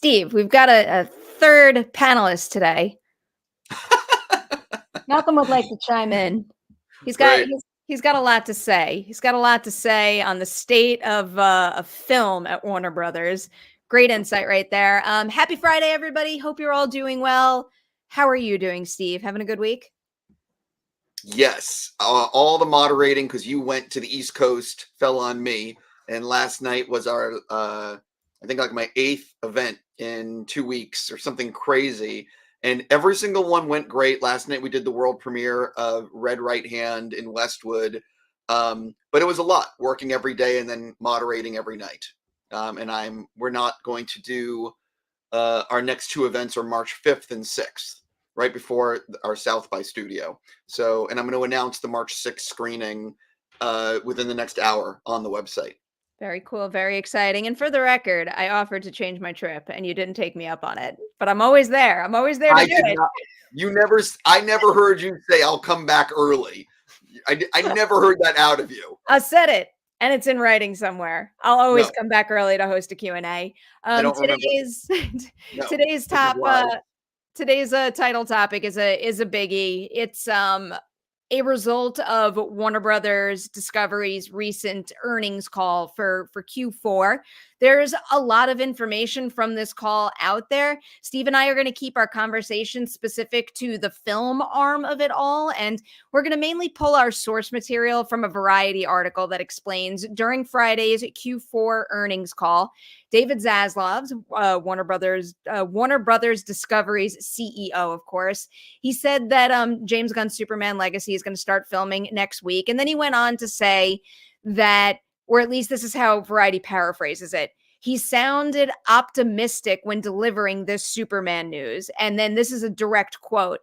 Steve, we've got a third panelist today. Malcolm would like to chime in. He's got Right. he's got a lot to say. He's got a lot to say on the state of film at Warner Brothers. Great insight right there. Happy Friday, everybody. Hope you're all doing well. How are you doing, Steve? Having a good week? Yes. All the moderating, because you went to the East Coast, fell on me. And last night was our, I think like my 8th event in 2 weeks or something crazy. And every single one went great. Last night we did the world premiere of Red Right Hand in Westwood. But it was a lot, working every day and then moderating every night. And we're not going to do our next 2 events are March 5th and 6th, right before our South by studio. So, and I'm going to announce the March 6th screening within the next hour on the website. Very cool, very exciting. And for the record, I offered to change my trip and you didn't take me up on it. But I'm always there. I'm always there to do it. I never heard you say I'll come back early. I never heard that out of you. I said it, and it's in writing somewhere. I'll always come back early to host a Q&A. I don't remember. Today's title topic is a biggie. It's a result of Warner Brothers Discovery's recent earnings call for Q4. There's a lot of information from this call out there. Steve and I are going to keep our conversation specific to the film arm of it all, and we're going to mainly pull our source material from a Variety article that explains during Friday's Q4 earnings call, David Zaslav, Warner Brothers Discovery's CEO, of course, he said that James Gunn's Superman Legacy is going to start filming next week. And then he went on to say that, or at least this is how Variety paraphrases it, he sounded optimistic when delivering this Superman news. And then this is a direct quote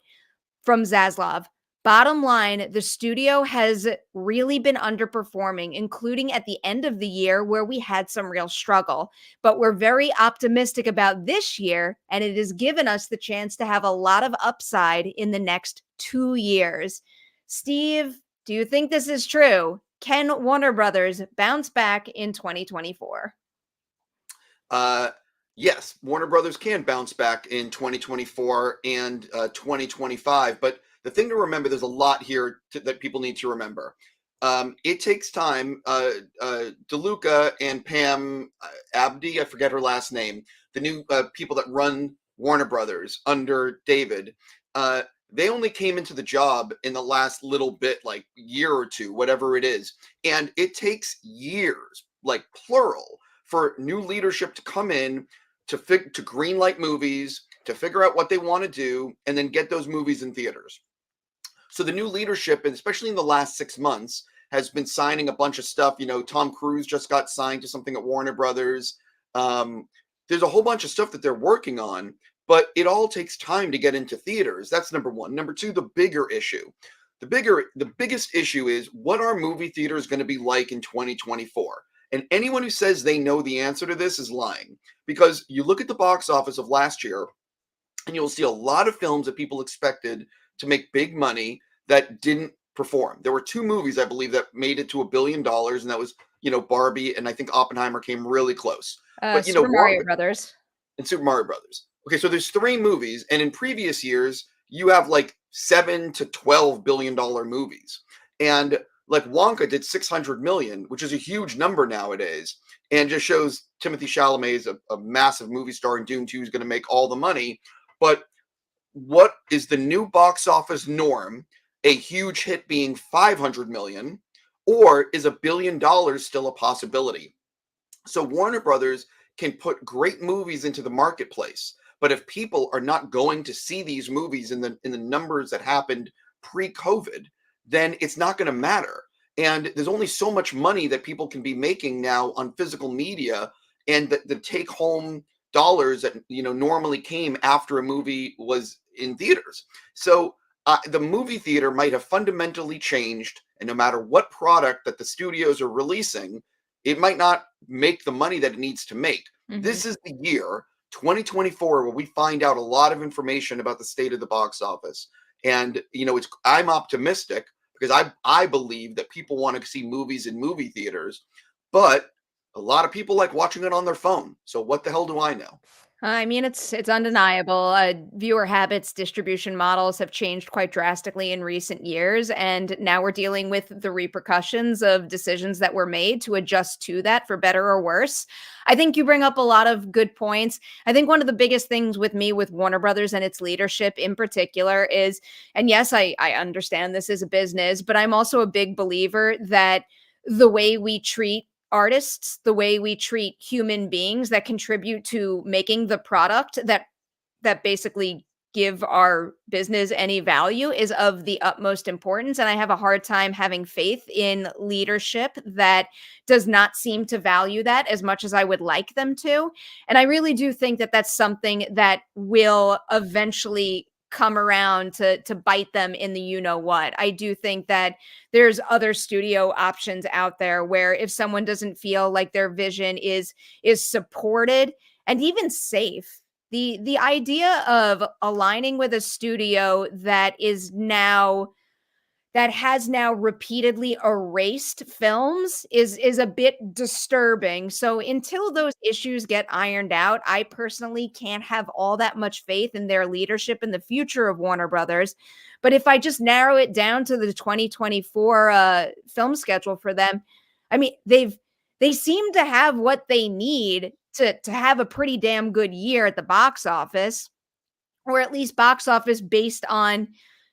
from Zaslav. Bottom line, the studio has really been underperforming, including at the end of the year where we had some real struggle. But we're very optimistic about this year, and it has given us the chance to have a lot of upside in the next 2 years. Steve, do you think this is true? Can Warner Brothers bounce back in 2024? Yes, Warner Brothers can bounce back in 2024 and 2025, but the thing to remember, there's a lot here that people need to remember. It takes time. DeLuca and Pam Abdi, I forget her last name, the new people that run Warner Brothers under David, they only came into the job in the last little bit, like year or two, whatever it is. And it takes years, like plural, for new leadership to come in to greenlight movies, to figure out what they want to do, and then get those movies in theaters. So the new leadership, and especially in the last 6 months, has been signing a bunch of stuff. You know, Tom Cruise just got signed to something at Warner Brothers. There's a whole bunch of stuff that they're working on, but it all takes time to get into theaters. That's number one. Number two, the bigger issue. The biggest issue is, what are movie theaters going to be like in 2024? And anyone who says they know the answer to this is lying, because you look at the box office of last year and you'll see a lot of films that people expected to make big money that didn't perform. There were 2 movies, I believe, that made it to $1 billion, and that was, Barbie, and I think Oppenheimer came really close. But Super Mario Brothers. And Super Mario Brothers. Okay, so there's 3 movies, and in previous years, you have like $7 to $12 billion movies. And like Wonka did 600 million, which is a huge number nowadays, and just shows Timothée Chalamet is a massive movie star, and Dune 2 is going to make all the money. But what is the new box office norm? A huge hit being 500 million, or is $1 billion still a possibility? So Warner Brothers can put great movies into the marketplace, but if people are not going to see these movies in the numbers that happened pre-COVID, then it's not going to matter. And there's only so much money that people can be making now on physical media, and the take-home dollars that normally came after a movie was in theaters. So the movie theater might have fundamentally changed, and no matter what product that the studios are releasing, it might not make the money that it needs to make. Mm-hmm. This is the year 2024 where we find out a lot of information about the state of the box office. And I'm optimistic because I believe that people want to see movies in movie theaters, but a lot of people like watching it on their phone. So what the hell do I know? I mean, it's undeniable. Viewer habits, distribution models have changed quite drastically in recent years, and now we're dealing with the repercussions of decisions that were made to adjust to that for better or worse. I think you bring up a lot of good points. I think one of the biggest things with me with Warner Brothers and its leadership in particular is, and yes, I understand this is a business, but I'm also a big believer that the way we treat artists, the way we treat human beings that contribute to making the product that basically give our business any value is of the utmost importance. And I have a hard time having faith in leadership that does not seem to value that as much as I would like them to. And I really do think that that's something that will eventually come around to bite them in the you know what. I do think that there's other studio options out there where if someone doesn't feel like their vision is supported and even safe, the idea of aligning with a studio that has now repeatedly erased films is a bit disturbing. So until those issues get ironed out, I personally can't have all that much faith in their leadership in the future of Warner Brothers. But if I just narrow it down to the 2024 film schedule for them, I mean, they seem to have what they need to have a pretty damn good year at the box office, or at least box office based on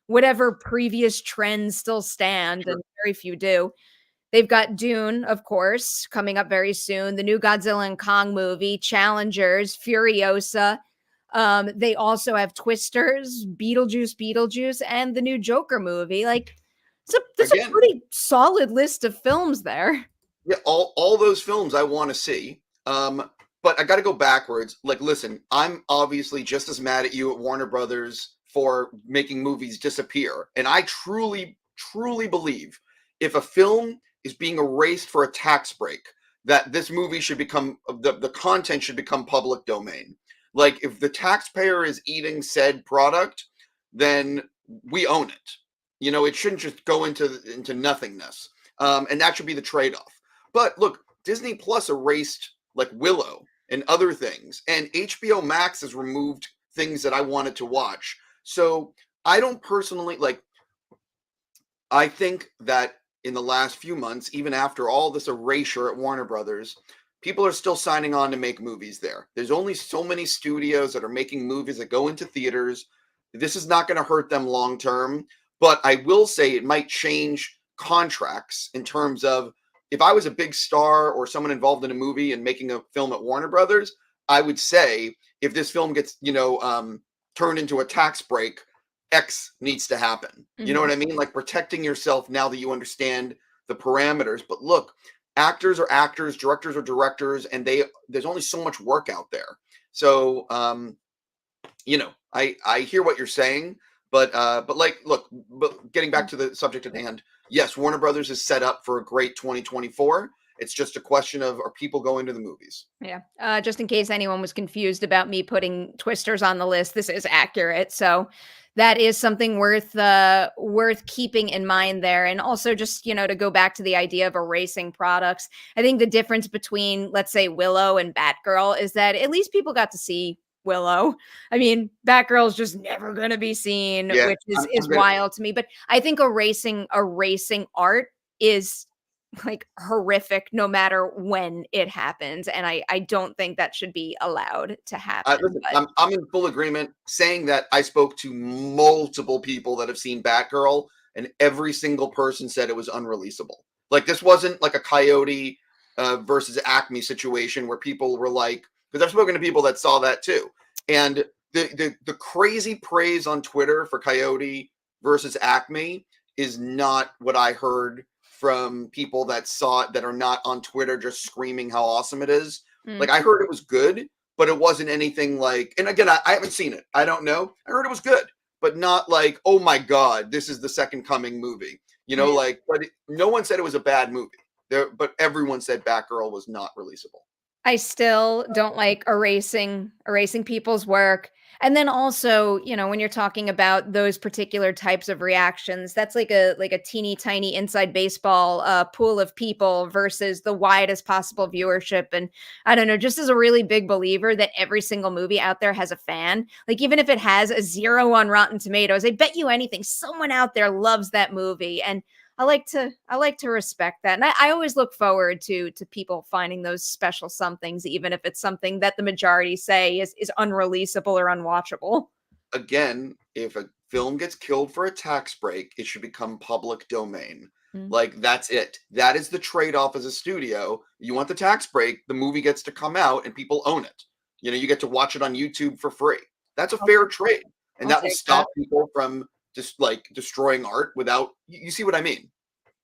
whatever previous trends still stand, Sure. and very few do. They've got Dune, of course, coming up very soon, the new Godzilla and Kong movie, Challengers, Furiosa. They also have Twisters, Beetlejuice, and the new Joker movie. Like, that's a Again, pretty solid list of films there. yeah, all those films I want to see. But I got to go backwards. Like, listen, I'm obviously just as mad at you at Warner Brothers for making movies disappear, and I truly believe if a film is being erased for a tax break, that this movie should become the content should become public domain. Like, if the taxpayer is eating said product, then we own it. You know, it shouldn't just go into nothingness, and that should be the trade off. But look, Disney Plus erased like Willow and other things, and HBO Max has removed things that I wanted to watch. So I don't personally like. I think that in the last few months, even after all this erasure at Warner Brothers, people are still signing on to make movies there. There's only so many studios that are making movies that go into theaters. This is not going to hurt them long term, but I will say it might change contracts in terms of if I was a big star or someone involved in a movie and making a film at Warner Brothers, I would say if this film gets, turned into a tax break, X needs to happen. You know Mhm. what I mean? Like protecting yourself now that you understand the parameters. But look, actors are actors, directors are directors, and there's only so much work out there. So I hear what you're saying, but like look, but getting back to the subject at hand, yes, Warner Brothers is set up for a great 2024. It's just a question of are people going to the movies? Yeah. Just in case anyone was confused about me putting Twisters on the list, this is accurate. So that is something worth keeping in mind there. And also just, to go back to the idea of erasing products. I think the difference between, let's say, Willow and Batgirl is that at least people got to see Willow. I mean, Batgirl's just never gonna be seen, Yeah, which is I'm is gonna. wild to me. But I think erasing art is like horrific no matter when it happens, and I don't think that should be allowed to happen. Listen, But I'm in full agreement. Saying that I spoke to multiple people that have seen Batgirl, and every single person said it was unreleasable. Like this wasn't like a Coyote versus Acme situation where people were like, because I've spoken to people that saw that too, and the crazy praise on Twitter for Coyote versus Acme is not what I heard from people that saw it that are not on Twitter just screaming how awesome it is. mm, Like I heard it was good, but it wasn't anything like, and again, I haven't seen it. I don't know. I heard it was good, but not like, oh my God, this is the second coming movie. yeah. No one said it was a bad movie there, but everyone said Batgirl was not releasable. I still don't like erasing people's work. And then also, when you're talking about those particular types of reactions, that's like a teeny tiny inside baseball pool of people versus the widest possible viewership. And I don't know, just as a really big believer that every single movie out there has a fan, like even if it has a 0 on Rotten Tomatoes, I bet you anything, someone out there loves that movie. And I like to respect that. And I always look forward to people finding those special somethings, even if it's something that the majority say is unreleasable or unwatchable. Again, if a film gets killed for a tax break, it should become public domain. Mm. Like, that's it. That is the trade-off as a studio. You want the tax break, the movie gets to come out and people own it. You get to watch it on YouTube for free. That's a I'll, fair trade. And I'll that will take that. stop people from just like destroying art without you see what I mean?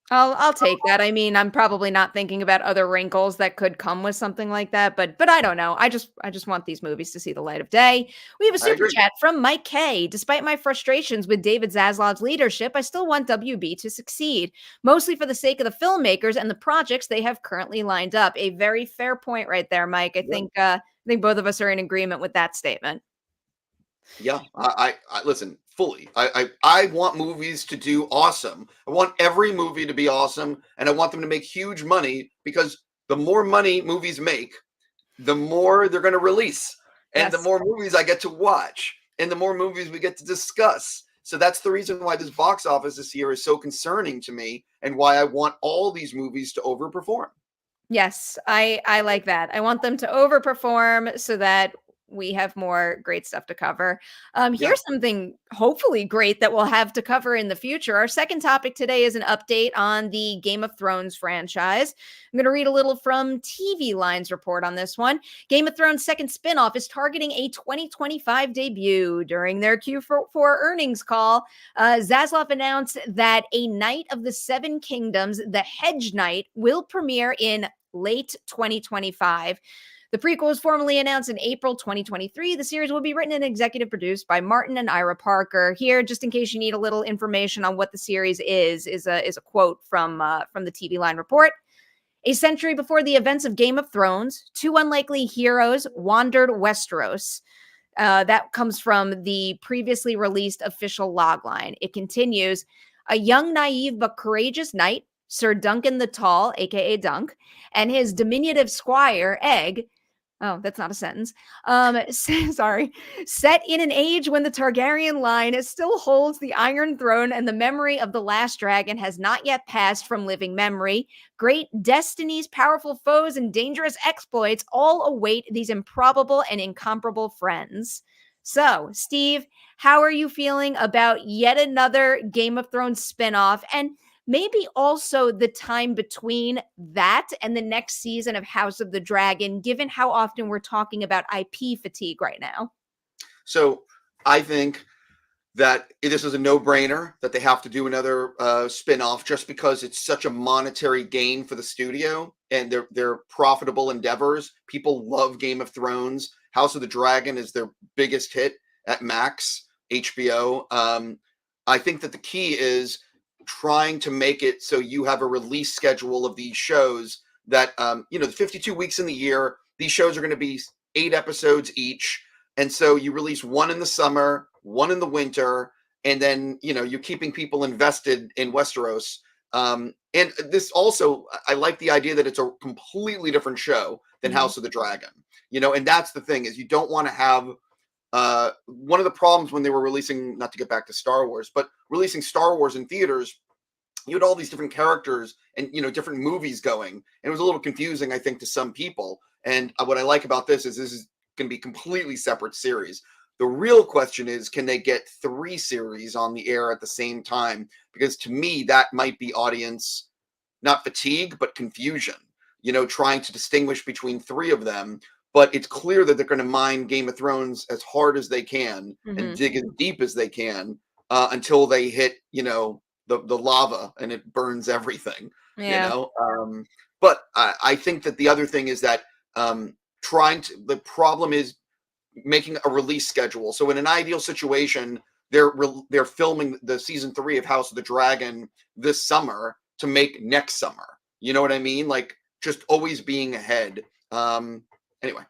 I'll take that. I mean, I'm probably not thinking about other wrinkles that could come with something like that, but I don't know. I just want these movies to see the light of day. We have a I super agree. chat from Mike K. Despite my frustrations with David Zaslav's leadership, I still want WB to succeed, mostly for the sake of the filmmakers and the projects they have currently lined up. A very fair point right there, Mike. I Yeah. think both of us are in agreement with that statement. Yeah, I listen fully. I want movies to do awesome. I want every movie to be awesome, and I want them to make huge money because the more money movies make, the more they're going to release, and the Yes. more movies I get to watch, and the more movies we get to discuss. So that's the reason why this box office this year is so concerning to me, and why I want all these movies to overperform. Yes, I like that. I want them to overperform so that we have more great stuff to cover. Yeah. Here's something hopefully great that we'll have to cover in the future. Our second topic today is an update on the Game of Thrones franchise. I'm going to read a little from TV Line's report on this one. Game of Thrones' second spinoff is targeting a 2025 debut. During their Q4 earnings call, Zaslav announced that A Knight of the Seven Kingdoms, The Hedge Knight, will premiere in late 2025. The prequel was formally announced in April 2023. The series will be written and executive produced by Martin and Ira Parker. Here, just in case you need a little information on what the series is a quote from the TV Line report. A century before the events of Game of Thrones, two unlikely heroes wandered Westeros. That comes from the previously released official logline. It continues, a young, naive, but courageous knight, Sir Duncan the Tall, aka Dunk, and his diminutive squire, Egg. Oh, that's not a sentence. Sorry. Set in an age when the Targaryen line still holds the Iron Throne and the memory of the last dragon has not yet passed from living memory, great destinies, powerful foes, and dangerous exploits all await these improbable and incomparable friends. So, Steve, how are you feeling about yet another Game of Thrones spinoff? And maybe also the time between that and the next season of House of the Dragon, given how often we're talking about IP fatigue right now. So I think that this is a no-brainer that they have to do another spin-off just because it's such a monetary gain for the studio and they're profitable endeavors. People love Game of Thrones. House of the Dragon is their biggest hit at Max HBO. I think that the key is trying to make it so you have a release schedule of these shows that the 52 weeks in the year, these shows are going to be 8 episodes each, and so you release one in the summer, one in the winter, and then you're keeping people invested in Westeros. And this also, I like the idea that it's a completely different show than Mhm. House of the Dragon. And that's the thing, is you don't want to have one of the problems when they were releasing, not to get back to Star Wars, but releasing Star Wars in theaters, you had all these different characters and different movies going, and it was a little confusing, I think, to some people. And what I like about this is going to be completely separate series. The real question is, can they get 3 series on the air at the same time? Because to me, that might be audience, not fatigue, but confusion, trying to distinguish between 3 of them. But it's clear that they're going to mine Game of Thrones as hard as they can and Mhm. dig as deep as they can until they hit, the lava and it burns everything, you Yeah. know. But I think that the other thing is that the problem is making a release schedule. So in an ideal situation, they're filming the season 3 of House of the Dragon this summer to make next summer. You know what I mean? Like, just always being ahead. Anyway.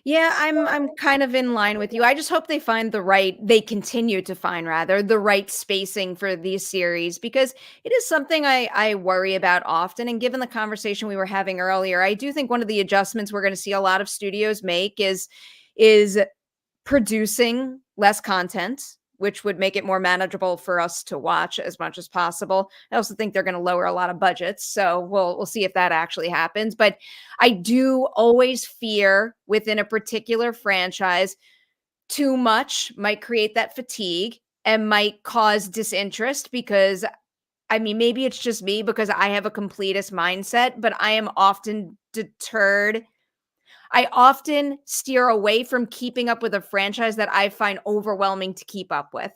Yeah, I'm kind of in line with you. I just hope they continue to find rather the right spacing for these series, because it is something I worry about often. And given the conversation we were having earlier, I do think one of the adjustments we're going to see a lot of studios make is producing less content, which would make it more manageable for us to watch as much as possible. I also think they're going to lower a lot of budgets, so we'll see if that actually happens. But I do always fear within a particular franchise, too much might create that fatigue and might cause disinterest, because I mean, maybe it's just me because I have a completist mindset, but I am often deterred. I often steer away from keeping up with a franchise that I find overwhelming to keep up with.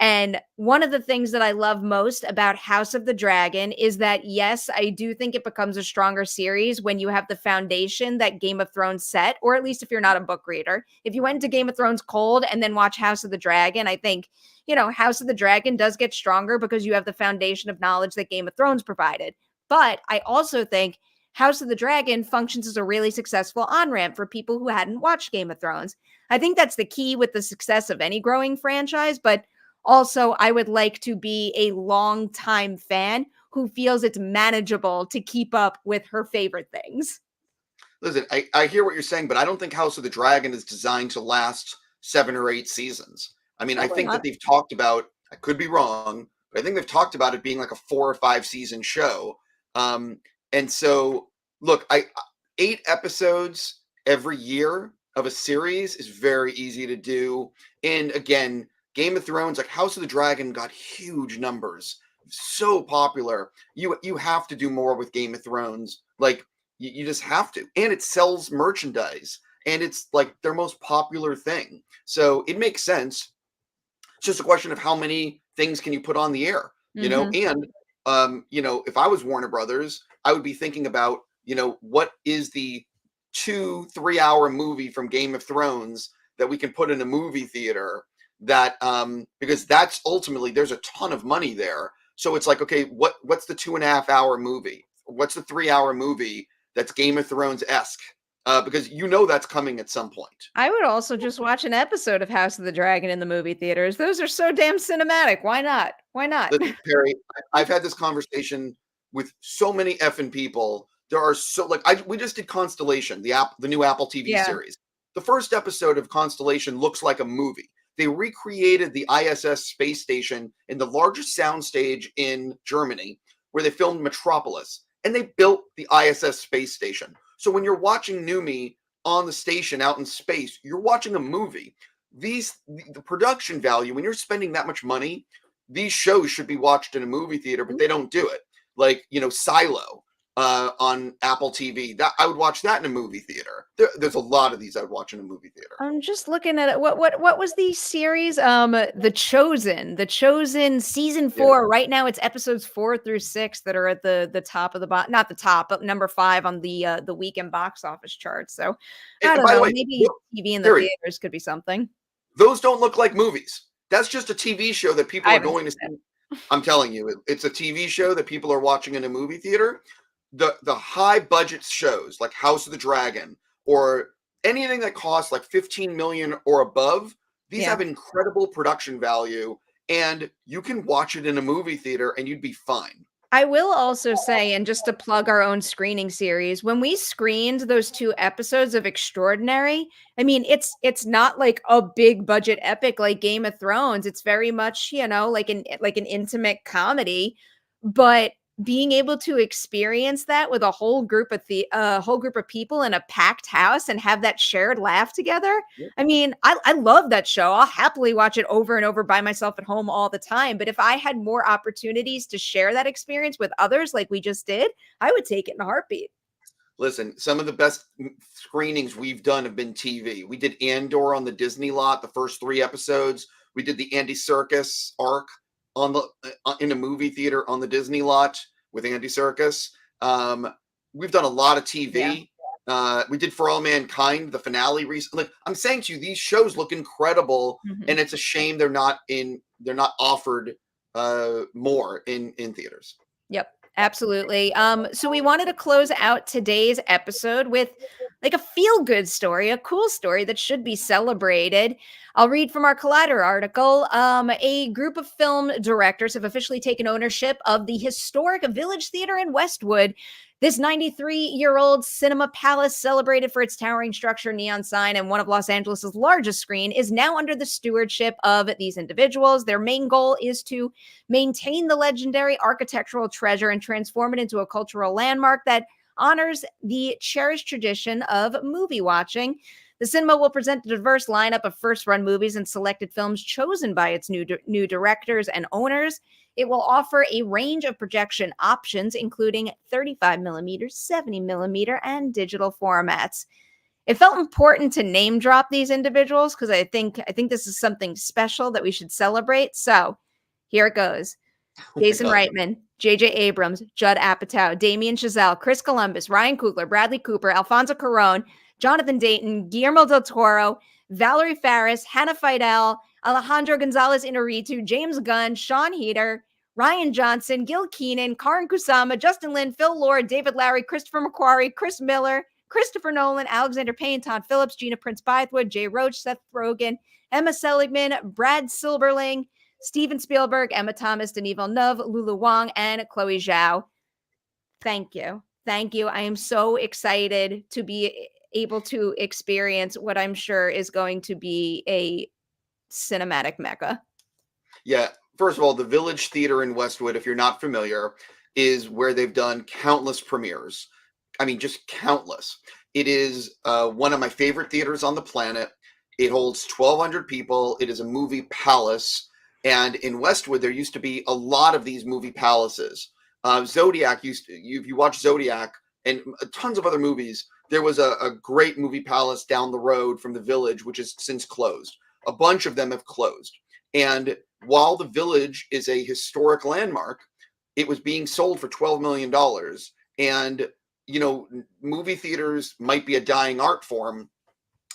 And one of the things that I love most about House of the Dragon is that, yes, I do think it becomes a stronger series when you have the foundation that Game of Thrones set, or at least if you're not a book reader. If you went to Game of Thrones cold and then watch House of the Dragon, I think, House of the Dragon does get stronger because you have the foundation of knowledge that Game of Thrones provided. But I also think House of the Dragon functions as a really successful on ramp for people who hadn't watched Game of Thrones. I think that's the key with the success of any growing franchise, but also, I would like to be a longtime fan who feels it's manageable to keep up with her favorite things. Listen, I hear what you're saying, but I don't think House of the Dragon is designed to last 7 or 8 seasons. I mean, I Probably think that not. they've talked about, I could be wrong, but I think they've talked about it being like a 4 or 5 season show. And so, look, 8 episodes every year of a series is very easy to do. And again, Game of Thrones, like House of the Dragon, got huge numbers, so popular. You have to do more with Game of Thrones. Like you just have to. And it sells merchandise. And it's like their most popular thing. So it makes sense. It's just a question of how many things can you put on the air, Mhm. and if I was Warner Brothers, I would be thinking about, what is the 2 3 hour movie from Game of Thrones that we can put in a movie theater, that because that's ultimately, there's a ton of money there. So it's like, okay, what's the 2.5 hour movie? What's the 3 hour movie that's Game of Thrones esque? Because that's coming at some point. I would also just watch an episode of House of the Dragon in the movie theaters. Those are so damn cinematic. Why not? Why not? Listen, Perri, I've had this conversation with so many effing people. There are so like we just did Constellation, the new Apple TV Yeah. series. The first episode of Constellation looks like a movie. They recreated the ISS space station in the largest soundstage in Germany, where they filmed Metropolis, and they built the ISS space station. So when you're watching Numi on the station out in space, you're watching a movie. The production value, when you're spending that much money, these shows should be watched in a movie theater, but they don't do it. Like, Silo on Apple TV. That I would watch that in a movie theater. There's a lot of these I would watch in a movie theater. I'm just looking at it. What was the series? The Chosen. The Chosen season Yeah. 4. Right now it's episodes 4 through 6 that are at the top of the not the top, but number 5 on the weekend box office chart. So I And don't by the know. way, Maybe TV in the Perri, theaters could be something. those don't look like movies. That's just a TV show that I people are haven't going to seen it. see. I'm telling you, it's a TV show that people are watching in a movie theater. The high budget shows like House of the Dragon, or anything that costs like 15 million or above, these Yeah. have incredible production value, and you can watch it in a movie theater and you'd be fine. I will also say, and just to plug our own screening series, when we screened those 2 episodes of Extraordinary, I mean, it's not like a big budget epic like Game of Thrones. It's very much, like an intimate comedy, but being able to experience that with a whole group of people in a packed house and have that shared laugh together. I mean, I love that show. I'll happily watch it over and over by myself at home all the time. But if I had more opportunities to share that experience with others like we just did, I would take it in a heartbeat. Listen, some of the best screenings we've done have been TV. We did Andor on the Disney lot, the first 3 episodes. We did the Andy Serkis arc on the in a movie theater on the Disney lot with Andy Serkis. We've done a lot of Yeah. TV. We did For All Mankind, the finale recently. Like, I'm saying to you, these shows look incredible, Mhm. and it's a shame they're not offered more in theaters. Yep, absolutely. So we wanted to close out today's episode with like a feel good story, a cool story that should be celebrated. I'll read from our Collider article. A group of film directors have officially taken ownership of the historic Village Theater in Westwood. This 93-year-old cinema palace, celebrated for its towering structure, neon sign, and one of Los Angeles' largest screen, is now under the stewardship of these individuals. Their main goal is to maintain the legendary architectural treasure and transform it into a cultural landmark that honors the cherished tradition of movie watching. The cinema will present a diverse lineup of first-run movies and selected films chosen by its new directors and owners. It will offer a range of projection options, including 35 millimeter, 70 millimeter, and digital formats. It felt important to name drop these individuals because I think this is something special that we should celebrate. So here it goes. Oh my Jason God. Reitman, J.J. Abrams, Judd Apatow, Damien Chazelle, Chris Columbus, Ryan Coogler, Bradley Cooper, Alfonso Cuarón, Jonathan Dayton, Guillermo del Toro, Valerie Faris, Hannah Fidel, Alejandro Gonzalez Inarritu, James Gunn, Sean Heder, Ryan Johnson, Gil Keenan, Karin Kusama, Justin Lin, Phil Lord, David Lowery, Christopher McQuarrie, Chris Miller, Christopher Nolan, Alexander Payne, Todd Phillips, Gina Prince Bythewood, Jay Roach, Seth Rogen, Emma Seligman, Brad Silberling, Steven Spielberg, Emma Thomas, Denis Villeneuve, Lulu Wang, and Chloe Zhao. Thank you. Thank you. I am so excited to be able to experience what I'm sure is going to be a cinematic mecca. Yeah. First of all, the Village Theater in Westwood, if you're not familiar, is where they've done countless premieres. I mean, just countless. It is one of my favorite theaters on the planet. It holds 1,200 people. It is a movie palace. And in Westwood, there used to be a lot of these movie palaces. Zodiac used to, if you watch Zodiac and tons of other movies, there was a great movie palace down the road from the Village, which has since closed. A bunch of them have closed. And while the Village is a historic landmark, it was being sold for $12 million. And, you know, movie theaters might be a dying art form.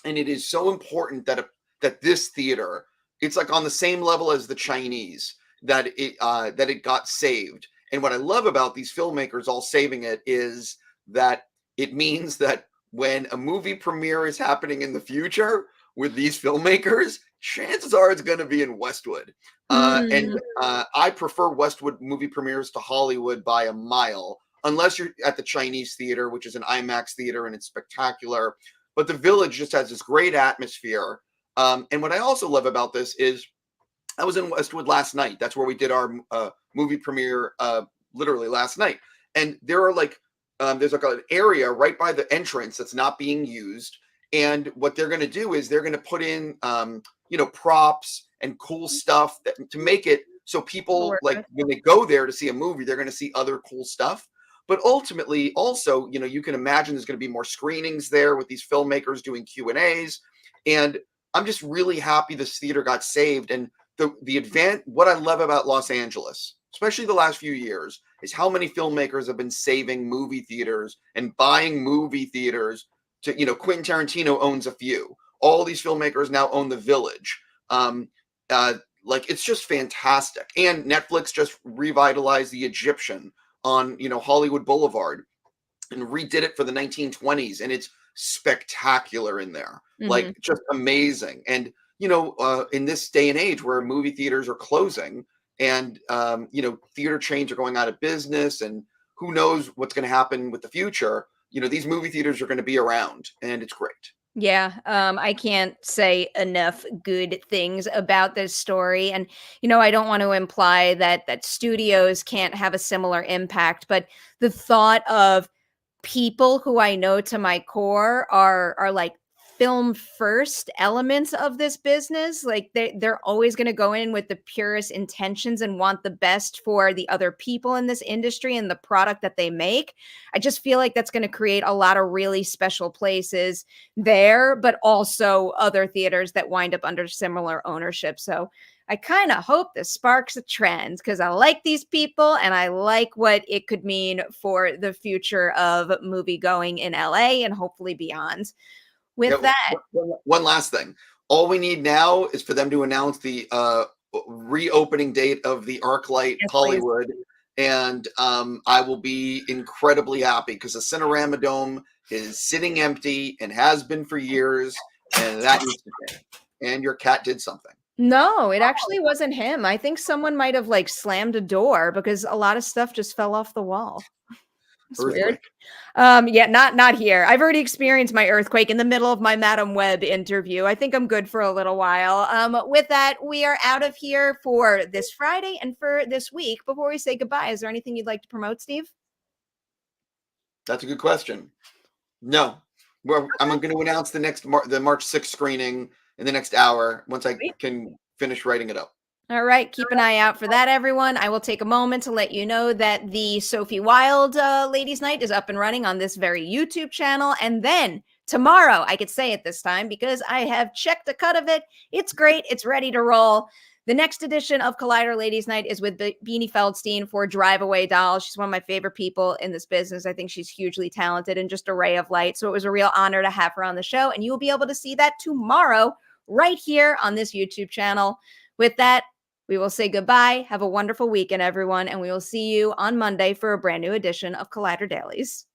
And it is so important that this theater, it's like on the same level as the Chinese, that it got saved. And what I love about these filmmakers all saving it is that it means that when a movie premiere is happening in the future with these filmmakers, chances are it's going to be in Westwood. And I prefer Westwood movie premieres to Hollywood by a mile, unless you're at the Chinese theater, which is an IMAX theater and it's spectacular. But the Village just has this great atmosphere. And what I also love about this is I was in Westwood last night. That's where we did our movie premiere literally last night. And there are there's like an area right by the entrance that's not being used. And what they're going to do is they're going to put in, props and cool stuff to make it so people, like when they go there to see a movie, they're going to see other cool stuff. But ultimately, also, you can imagine there's going to be more screenings there with these filmmakers doing Q&As. And I'm just really happy this theater got saved. And what I love about Los Angeles, especially the last few years, is how many filmmakers have been saving movie theaters and buying movie theaters. Quentin Tarantino owns a few. All these filmmakers now own the Village. It's just fantastic. And Netflix just revitalized the Egyptian on Hollywood Boulevard and redid it for the 1920s, and it's spectacular in there. Like, just amazing. And in this day and age where movie theaters are closing and theater chains are going out of business, and who knows what's going to happen with the future, these movie theaters are going to be around, and it's great. Yeah, I can't say enough good things about this story. And, I don't want to imply that studios can't have a similar impact, but the thought of people who I know to my core are like film first elements of this business. Like they're always going to go in with the purest intentions and want the best for the other people in this industry and the product that they make. I just feel like that's going to create a lot of really special places there, but also other theaters that wind up under similar ownership. So I kind of hope this sparks a trend because I like these people and I like what it could mean for the future of movie going in LA and hopefully beyond. With that, one last thing. All we need now is for them to announce the reopening date of the ArcLight Hollywood. Please. And I will be incredibly happy because the Cinerama Dome is sitting empty and has been for years, and that needs to change. And your cat did something. No, it actually wasn't him. I think someone might have like slammed a door because a lot of stuff just fell off the wall. It's weird. Earthquake. Yeah, not here. I've already experienced my earthquake in the middle of my Madam Web interview. I think I'm good for a little while. With that, we are out of here for this Friday and for this week. Before we say goodbye, is there anything you'd like to promote, Steve? That's a good question. No. Well, I'm going to announce the March 6th screening in the next hour once I Sweet. can finish writing it up. All right, keep an eye out for that, everyone. I will take a moment to let you know that the Sophie Wilde Ladies Night is up and running on this very YouTube channel. And then tomorrow, I could say it this time because I have checked a cut of it. It's great. It's ready to roll. The next edition of Collider Ladies Night is with Beanie Feldstein for Drive Away Dolls. She's one of my favorite people in this business. I think she's hugely talented and just a ray of light. So it was a real honor to have her on the show. And you will be able to see that tomorrow right here on this YouTube channel. With that, we will say goodbye. Have a wonderful weekend, everyone. And we will see you on Monday for a brand new edition of Collider Dailies.